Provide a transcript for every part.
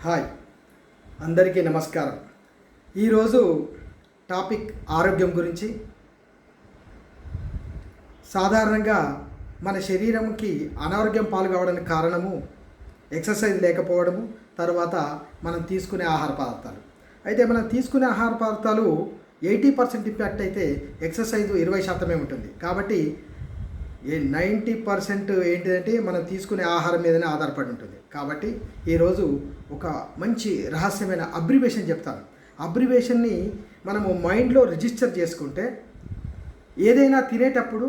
Hi, అందరికీ నమస్కారం. ఈరోజు టాపిక్ ఆరోగ్యం గురించి. సాధారణంగా మన శరీరంకి అనారోగ్యం పాల్గొవడానికి కారణము ఎక్సర్సైజ్ లేకపోవడము, తర్వాత మనం తీసుకునే ఆహార పదార్థాలు. అయితే మనం తీసుకునే ఆహార పదార్థాలు 80% ఇంపాక్ట్ అయితే ఎక్సర్సైజ్ 20% ఉంటుంది. కాబట్టి 90% ఏంటిదంటే మనం తీసుకునే ఆహారం మీదనే ఆధారపడి ఉంటుంది. కాబట్టి ఈరోజు ఒక మంచి రహస్యమైన అబ్రివేషన్ చెప్తాను. అబ్రివేషన్ని మనము మైండ్లో రిజిస్టర్ చేసుకుంటే ఏదైనా తినేటప్పుడు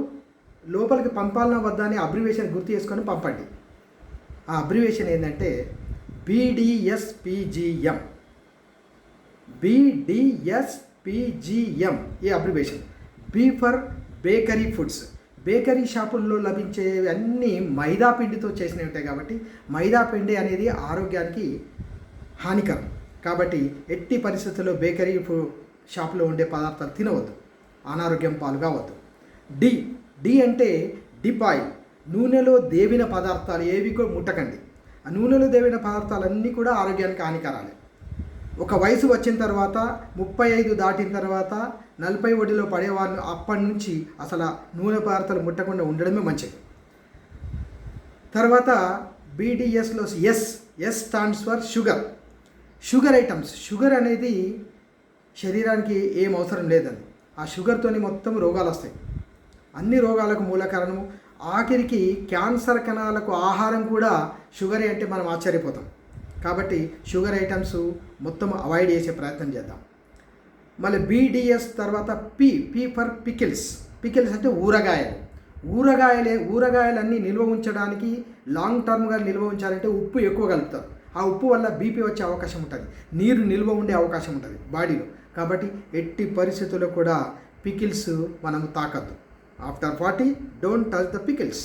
లోపలికి పంపాలన్నా వద్దా అని అబ్రివేషన్ గుర్తు చేసుకొని పంపండి. ఆ అబ్రివేషన్ ఏంటంటే BDSPGM. BDSPGM ఈ abbreviation. B for bakery foods. Bakery షాపుల్లో లభించే అన్నీ మైదా పిండితో చేసినవి ఉంటాయి. కాబట్టి మైదా పిండి అనేది ఆరోగ్యానికి హానికరం. కాబట్టి ఎట్టి పరిస్థితుల్లో బేకరీ షాపులో ఉండే పదార్థాలు తినవద్దు, అనారోగ్యం పాలు కావద్దు. డి అంటే డిప్ ఆయిల్. నూనెలో దేవిన పదార్థాలు ఏవి కూడా ముట్టకండి. ఆ నూనెలో దేవిన పదార్థాలన్నీ కూడా ఆరోగ్యానికి హానికరాలే. ఒక వయసు వచ్చిన తర్వాత 35 దాటిన తర్వాత 40 ఒడిలో పడేవాళ్ళు అప్పటి నుంచి అసలు నూనె పదార్థాలు ముట్టకుండా ఉండడమే మంచిది. తర్వాత BDSలో S stands for sugar. Sugar items. Sugar అనేది శరీరానికి ఏం అవసరం లేదండి. ఆ షుగర్తోని మొత్తం రోగాలు వస్తాయి. అన్ని రోగాలకు మూల కారణము. ఆఖరికి క్యాన్సర్ కణాలకు ఆహారం కూడా షుగరే అంటే మనం ఆశ్చర్యపోతాం. కాబట్టి షుగర్ ఐటమ్స్ మొత్తం అవాయిడ్ చేసే ప్రయత్నం చేద్దాం. మళ్ళీ BDS తర్వాత పి ఫర్ పికిల్స్. పికిల్స్ అంటే ఊరగాయలు. ఊరగాయలన్నీ నిల్వ ఉంచడానికి, లాంగ్ టర్మ్గా నిల్వ ఉంచాలంటే ఉప్పు ఎక్కువ కలుపుతారు. ఆ ఉప్పు వల్ల BP వచ్చే అవకాశం ఉంటుంది, నీరు నిల్వ ఉండే అవకాశం ఉంటుంది బాడీలో. కాబట్టి ఎట్టి పరిస్థితుల్లో కూడా పికిల్స్ మనం తాకద్దు. After 40 don't touch the pickles.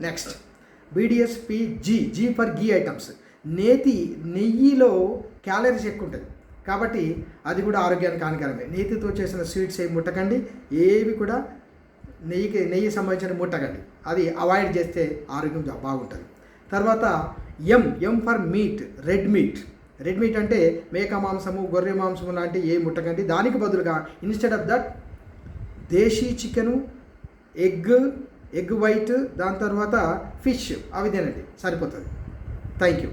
Next G for ghee items. నెయ్యిలో క్యాలరీస్ ఎక్కువ ఉంటుంది. కాబట్టి అది కూడా ఆరోగ్యానికి హానికరమే. నేతితో చేసిన స్వీట్స్ ఏమి ముట్టకండి. ఏవి కూడా నెయ్యి సంబంధించిన ముట్టకండి. అది అవాయిడ్ చేస్తే ఆరోగ్యం బాగుంటుంది. తర్వాత M for meet. Red meat అంటే మేక మాంసము, గొర్రె మాంసము లాంటివి ఏమి ముట్టకండి. దానికి బదులుగా instead of that desi chicken, egg white, దాని తర్వాత ఫిష్ అవి తినండి, సరిపోతుంది. Thank you.